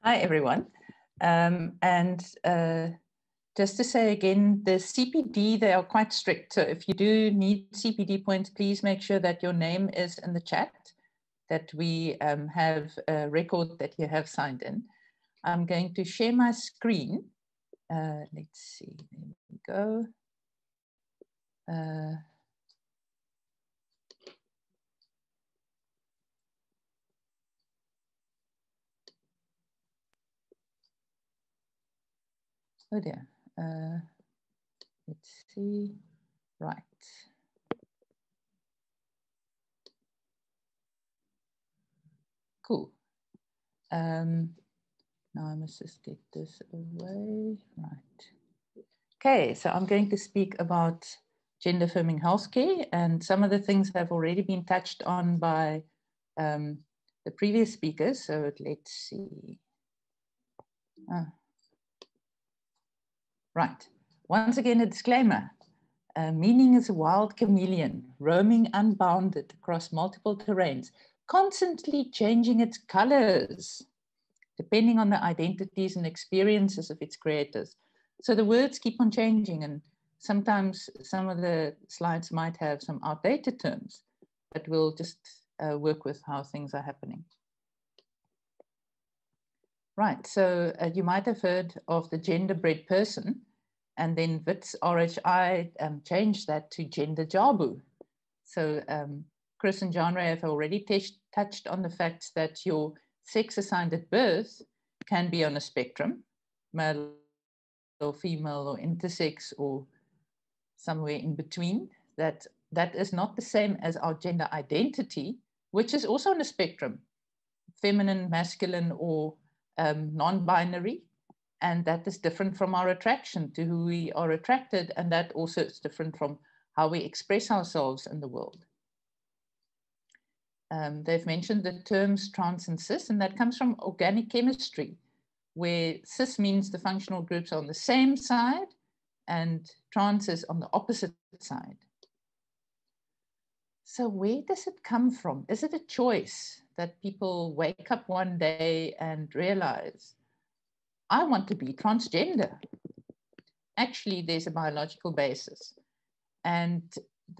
Hi, everyone. Just to say again, the CPD, they are quite strict. So if you do need CPD points, please make sure that your name is in the chat, that we have a record that you have signed in. I'm going to share my screen. Let's see, there we go. Oh dear. Let's see. Right. Cool. Now I must just get this away. Right. Okay, so I'm going to speak about gender-affirming healthcare, and some of the things have already been touched on by the previous speakers. So let's see. Right. Once again, a disclaimer. Meaning is a wild chameleon, roaming unbounded across multiple terrains, constantly changing its colors, depending on the identities and experiences of its creators. So the words keep on changing, and sometimes some of the slides might have some outdated terms, but we'll just work with how things are happening. Right, so you might have heard of the gender-bred person, and then Wits RHI changed that to gender jabu. So Chris and John Ray have already touched on the fact that your sex assigned at birth can be on a spectrum, male or female or intersex or somewhere in between. That is not the same as our gender identity, which is also on a spectrum, feminine, masculine, or non-binary. And that is different from our attraction to who we are attracted. And that also is different from how we express ourselves in the world. They've mentioned the terms trans and cis, and that comes from organic chemistry, where cis means the functional groups are on the same side and trans is on the opposite side. So where does it come from? Is it a choice that people wake up one day and realize, I want to be transgender? Actually, there's a biological basis. And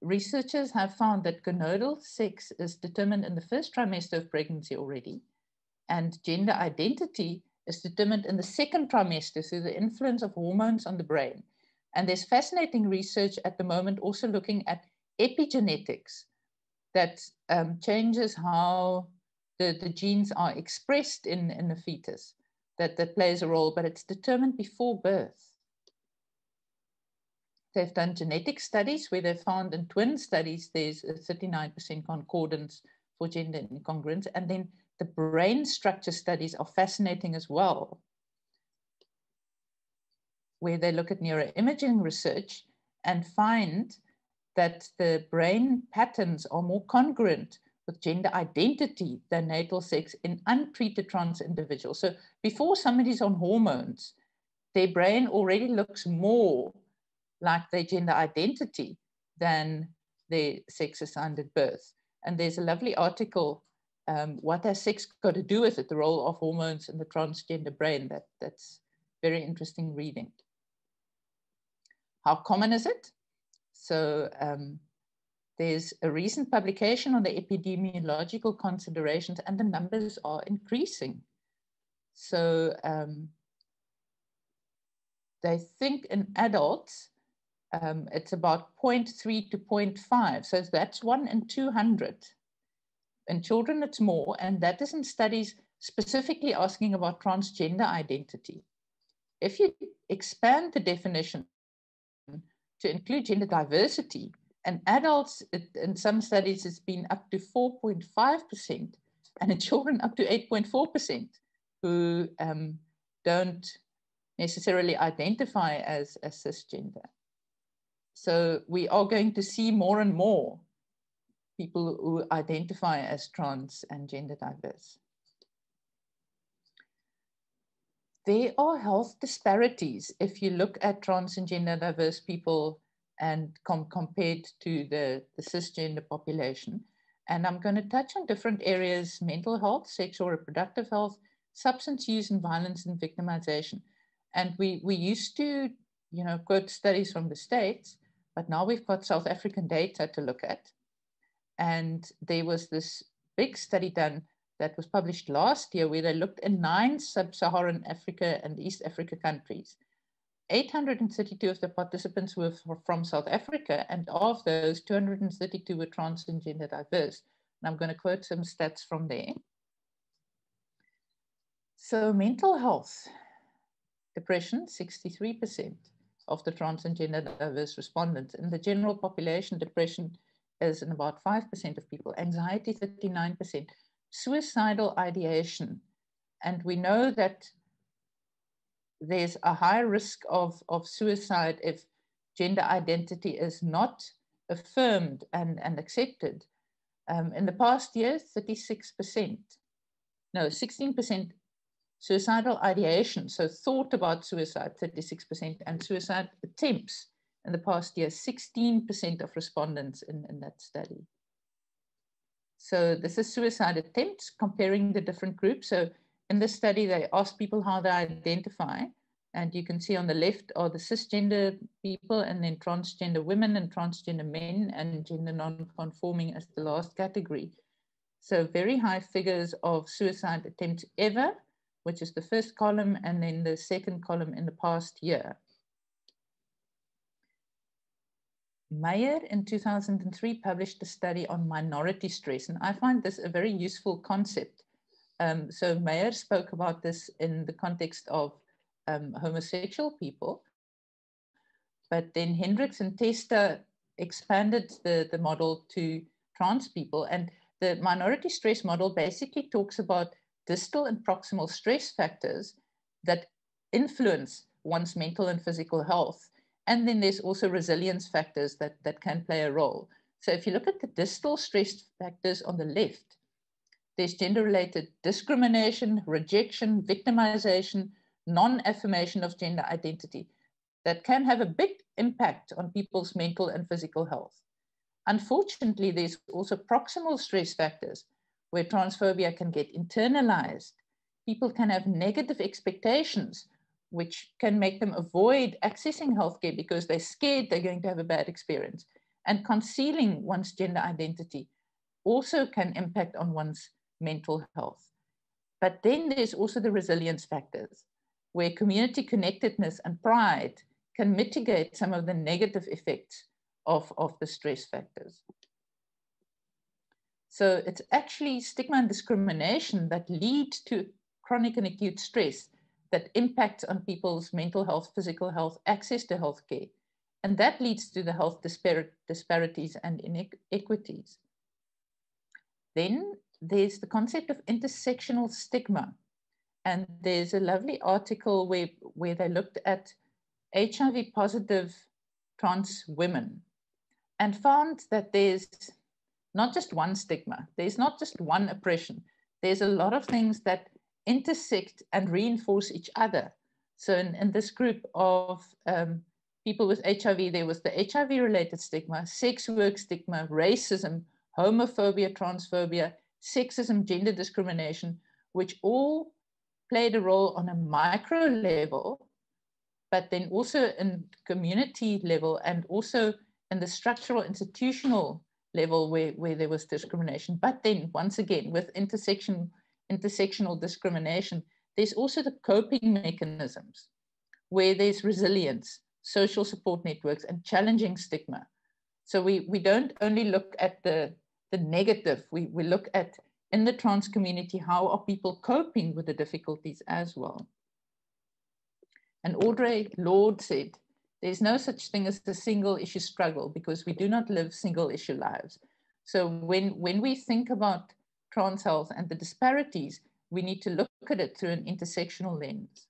researchers have found that gonadal sex is determined in the first trimester of pregnancy already, and gender identity is determined in the second trimester through the influence of hormones on the brain. And there's fascinating research at the moment also looking at epigenetics that changes how the genes are expressed in the fetus, that plays a role, but it's determined before birth. They've done genetic studies where they found in twin studies, there's a 39% concordance for gender incongruence. And then the brain structure studies are fascinating as well, where they look at neuroimaging research and find that the brain patterns are more congruent with gender identity than natal sex in untreated trans individuals. So before somebody's on hormones, their brain already looks more like their gender identity than their sex assigned at birth. And there's a lovely article, what has sex got to do with it, the role of hormones in the transgender brain, that's very interesting reading. How common is it? So there's a recent publication on the epidemiological considerations, and the numbers are increasing. So they think in adults, it's about 0.3 to 0.5. So that's 1 in 200. In children, it's more. And that is in studies specifically asking about transgender identity. If you expand the definition to include gender diversity, and adults, in some studies, it's been up to 4.5%, and in children, up to 8.4%, who don't necessarily identify as cisgender. So we are going to see more and more people who identify as trans and gender diverse. There are health disparities if you look at trans and gender diverse people and compared to the cisgender population. And I'm going to touch on different areas: mental health, sexual reproductive health, substance use and violence and victimization. And we used to, quote studies from the States, but now we've got South African data to look at. And there was this big study done that was published last year where they looked in 9 sub-Saharan Africa and East Africa countries. 832 of the participants were from South Africa, and of those, 232 were trans and gender diverse. And I'm going to quote some stats from there. So mental health, depression, 63% of the trans and gender diverse respondents. In the general population, depression is in about 5% of people, anxiety, 39%, suicidal ideation. And we know that there's a high risk of suicide if gender identity is not affirmed and accepted. In the past year, 16% suicidal ideation, so thought about suicide, 36%, and suicide attempts in the past year, 16% of respondents in that study. So this is suicide attempts, comparing the different groups. So in this study, they asked people how they identify. And you can see on the left are the cisgender people, and then transgender women and transgender men, and gender non-conforming as the last category. So very high figures of suicide attempts ever, which is the first column, and then the second column in the past year. Meyer in 2003 published a study on minority stress, and I find this a very useful concept. So Meyer spoke about this in the context of homosexual people, but then Hendricks and Testa expanded the model to trans people, and the minority stress model basically talks about distal and proximal stress factors that influence one's mental and physical health. And then there's also resilience factors that can play a role. So if you look at the distal stress factors on the left, there's gender-related discrimination, rejection, victimization, non-affirmation of gender identity that can have a big impact on people's mental and physical health. Unfortunately, there's also proximal stress factors where transphobia can get internalized. People can have negative expectations, which can make them avoid accessing healthcare because they're scared they're going to have a bad experience. And concealing one's gender identity also can impact on one's mental health. But then there's also the resilience factors, where community connectedness and pride can mitigate some of the negative effects of the stress factors. So it's actually stigma and discrimination that lead to chronic and acute stress that impacts on people's mental health, physical health, access to healthcare. And that leads to the health disparities and inequities. Then there's the concept of intersectional stigma. And there's a lovely article where they looked at HIV positive trans women and found that there's not just one stigma, there's not just one oppression, there's a lot of things that intersect and reinforce each other. So in this group of people with HIV, there was the HIV-related stigma, sex work stigma, racism, homophobia, transphobia, sexism, gender discrimination, which all played a role on a micro level, but then also in community level and also in the structural institutional level where there was discrimination. But then once again, with intersectional discrimination, there's also the coping mechanisms where there's resilience, social support networks, and challenging stigma. So we don't only look at the negative, we look at, in the trans community, how are people coping with the difficulties as well. And Audre Lorde said, there's no such thing as a single issue struggle because we do not live single issue lives. So when we think about trans health and the disparities, we need to look at it through an intersectional lens.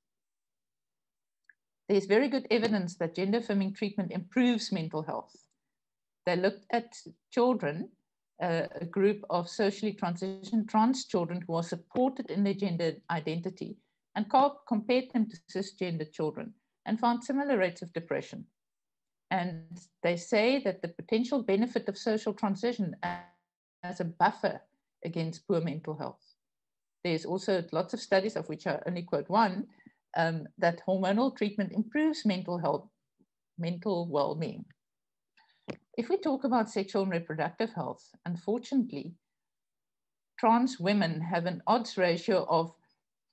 There's very good evidence that gender-affirming treatment improves mental health. They looked at children, a group of socially transitioned trans children who are supported in their gender identity, and compared them to cisgender children and found similar rates of depression. And they say that the potential benefit of social transition as a buffer against poor mental health. there's also lots of studies, of which I only quote one, that hormonal treatment improves mental health, mental well-being. If we talk about sexual and reproductive health, unfortunately, trans women have an odds ratio of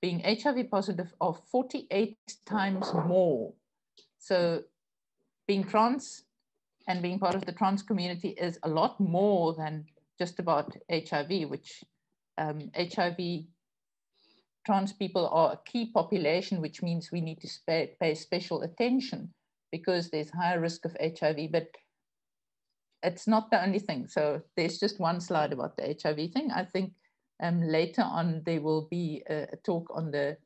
being HIV positive of 48 times more. So being trans and being part of the trans community is a lot more than just about HIV, which HIV trans people are a key population, which means we need to pay special attention because there's higher risk of HIV, but it's not the only thing. So there's just one slide about the HIV thing. I think later on there will be a talk on the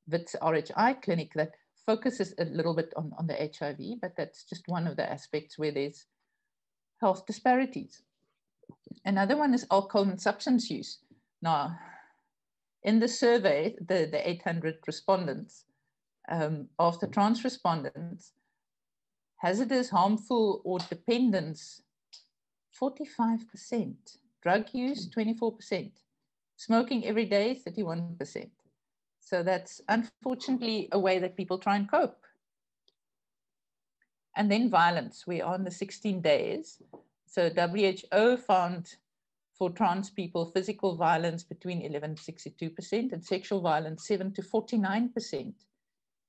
Wits RHI clinic that focuses a little bit on the HIV, but that's just one of the aspects where there's health disparities. Another one is alcohol and substance use. Now, in the survey, the 800 respondents, of the trans respondents, hazardous, harmful, or dependence, 45%. Drug use, 24%. Smoking every day, 31%. So that's unfortunately a way that people try and cope. And then violence. We are on the 16 days. So WHO found for trans people physical violence between 11 to 62% and sexual violence 7 to 49%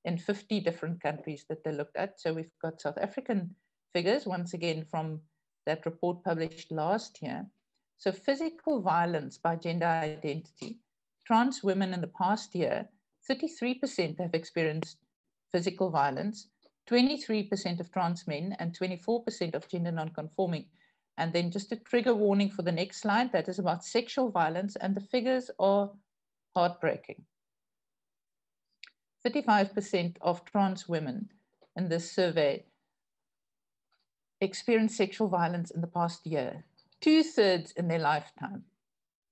in 50 different countries that they looked at. So we've got South African figures, once again, from that report published last year. So physical violence by gender identity, trans women in the past year, 33% have experienced physical violence, 23% of trans men, and 24% of gender non-conforming. And then just a trigger warning for the next slide, that is about sexual violence, and the figures are heartbreaking. 35% of trans women in this survey experienced sexual violence in the past year, 2/3 in their lifetime.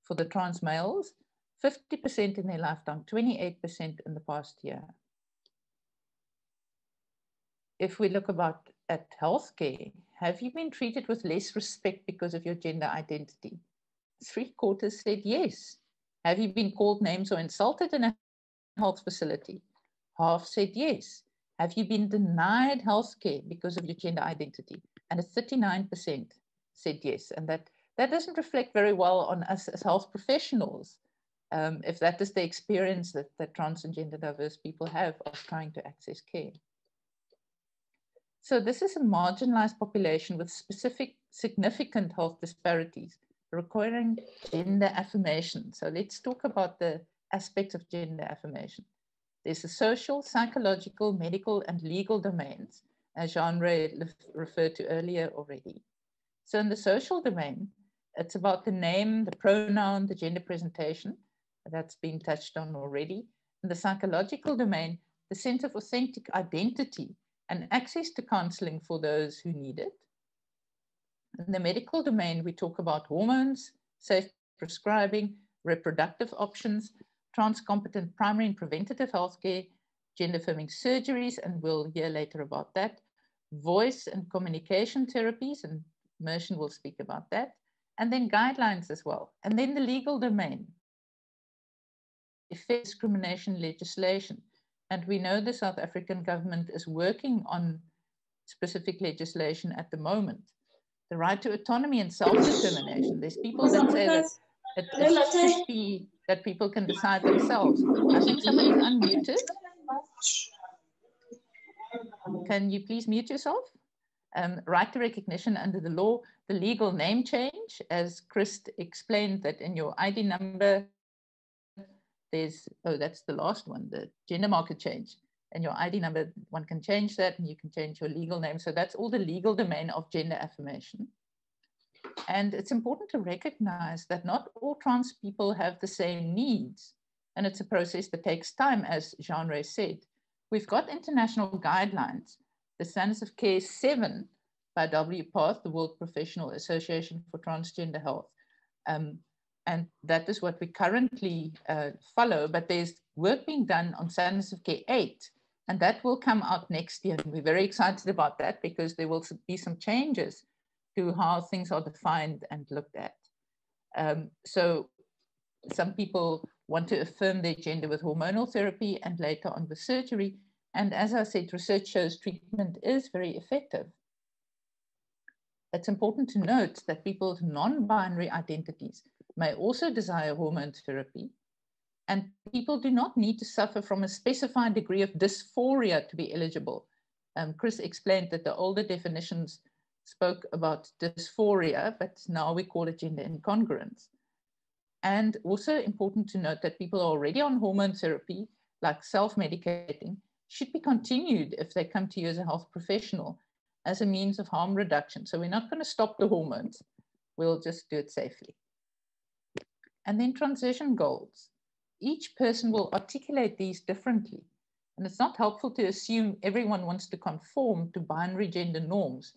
For the trans males, 50% in their lifetime, 28% in the past year. If we look at healthcare, have you been treated with less respect because of your gender identity? 3/4 said yes. Have you been called names or insulted in a health facility? Half said yes. Have you been denied healthcare because of your gender identity? And 39% said yes. And that doesn't reflect very well on us as health professionals, if that is the experience that trans and gender diverse people have of trying to access care. So this is a marginalized population with specific significant health disparities requiring gender affirmation. So let's talk about the aspects of gender affirmation. There's the social, psychological, medical, and legal domains, as Jean-Ray referred to earlier already. So in the social domain, it's about the name, the pronoun, the gender presentation. That's been touched on already. In the psychological domain, the sense of authentic identity and access to counseling for those who need it. In the medical domain, we talk about hormones, safe prescribing, reproductive options, trans-competent primary and preventative healthcare, gender-affirming surgeries, and we'll hear later about that, voice and communication therapies, and Mershon will speak about that, and then guidelines as well. And then the legal domain, discrimination legislation. And we know the South African government is working on specific legislation at the moment. The right to autonomy and self-determination. There's people that say that it should be that people can decide themselves. I think somebody's unmuted. Can you please mute yourself? Right to recognition under the law, the legal name change, as Chris explained that in your ID number, there's, oh, that's the last one, the gender marker change. And your ID number, one can change that and you can change your legal name. So that's all the legal domain of gender affirmation. And it's important to recognize that not all trans people have the same needs. And it's a process that takes time, as Jean-Ray said. We've got international guidelines, the Standards of Care 7 by WPATH, the World Professional Association for Transgender Health. And that is what we currently follow, but there's work being done on Standards of Care 8, and that will come out next year. And we're very excited about that because there will be some changes to how things are defined and looked at. So some people want to affirm their gender with hormonal therapy and later on with surgery. And as I said, research shows treatment is very effective. It's important to note that people with non-binary identities may also desire hormone therapy, and people do not need to suffer from a specified degree of dysphoria to be eligible. Chris explained that the older definitions spoke about dysphoria, but now we call it gender incongruence. And also important to note that people already on hormone therapy, like self-medicating, should be continued if they come to you as a health professional as a means of harm reduction. So we're not going to stop the hormones, we'll just do it safely. And then transition goals. Each person will articulate these differently. And it's not helpful to assume everyone wants to conform to binary gender norms.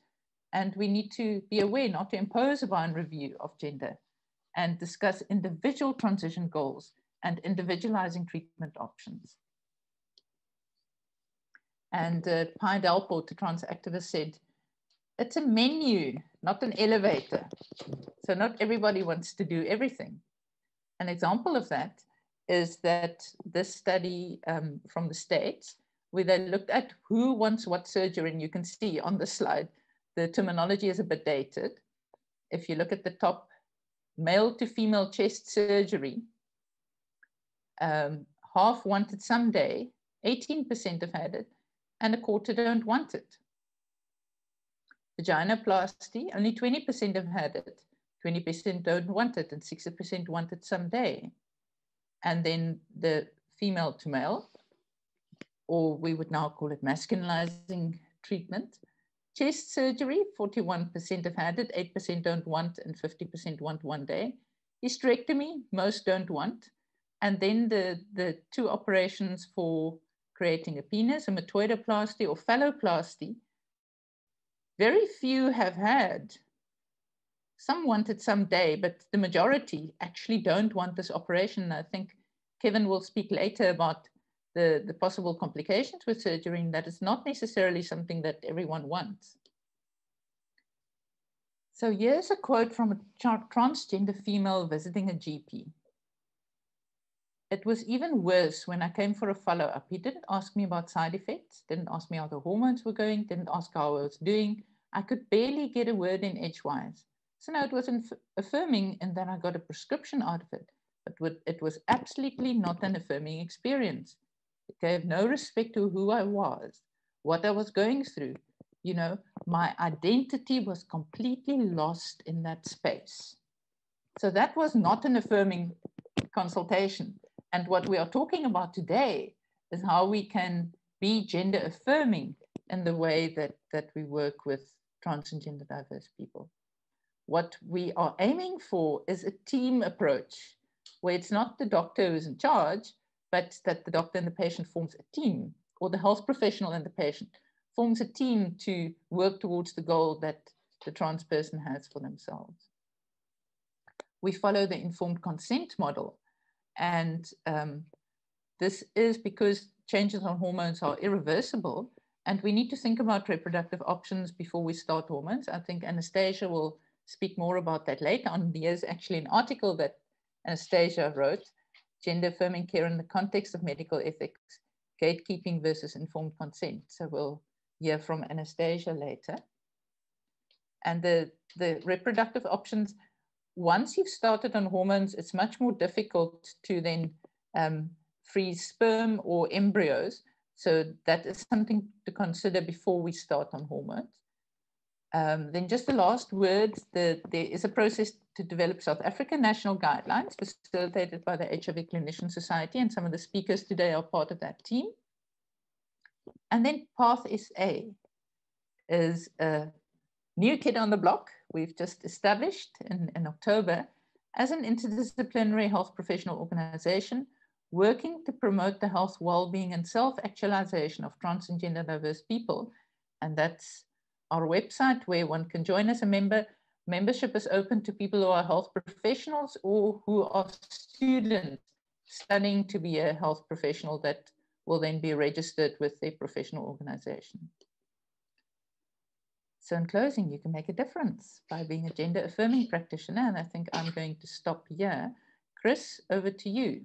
And we need to be aware not to impose a binary view of gender and discuss individual transition goals and individualizing treatment options. And Pi Delport, the trans activist, said, it's a menu, not an elevator. So not everybody wants to do everything. An example of that is that this study from the States, where they looked at who wants what surgery, and you can see on the slide, the terminology is a bit dated. If you look at the top, male to female chest surgery, half want it someday, 18% have had it, and a quarter don't want it. Vaginoplasty, only 20% have had it, 20% don't want it, and 60% want it someday. And then the female to male, or we would now call it masculinizing treatment. Chest surgery, 41% have had it, 8% don't want, and 50% want one day. Hysterectomy, most don't want. And then the two operations for creating a penis, a metoidoplasty or phalloplasty, very few have had. Some want it someday, but the majority actually don't want this operation. I think Kevin will speak later about the possible complications with surgery, and that is not necessarily something that everyone wants. So here's a quote from a transgender female visiting a GP. It was even worse when I came for a follow-up. He didn't ask me about side effects, didn't ask me how the hormones were going, didn't ask how I was doing. I could barely get a word in edgewise. So no, it was affirming, and then I got a prescription out of it. But it was absolutely not an affirming experience. It gave no respect to who I was, what I was going through. You know, my identity was completely lost in that space. So that was not an affirming consultation. And what we are talking about today is how we can be gender affirming in the way that we work with trans and gender diverse people. What we are aiming for is a team approach where it's not the doctor who's in charge, but that the doctor and the patient forms a team, or the health professional and the patient forms a team to work towards the goal that the trans person has for themselves. We follow the informed consent model. And this is because changes on hormones are irreversible, and we need to think about reproductive options before we start hormones. I think Anastasia will speak more about that later on. There's actually an article that Anastasia wrote, Gender Affirming Care in the Context of Medical Ethics, Gatekeeping versus Informed Consent. So we'll hear from Anastasia later. And the reproductive options, once you've started on hormones, it's much more difficult to then freeze sperm or embryos. So that is something to consider before we start on hormones. Then just the last word, there is a process to develop South African national guidelines facilitated by the HIV Clinician Society, and some of the speakers today are part of that team. And then PATHSA is a new kid on the block we've just established in October as an interdisciplinary health professional organization working to promote the health, well-being, and self-actualization of trans and gender diverse people. And that's our website where one can join as a member. Membership is open to people who are health professionals or who are students studying to be a health professional that will then be registered with a professional organization. So in closing, you can make a difference by being a gender affirming practitioner. And I think I'm going to stop here. Chris, over to you.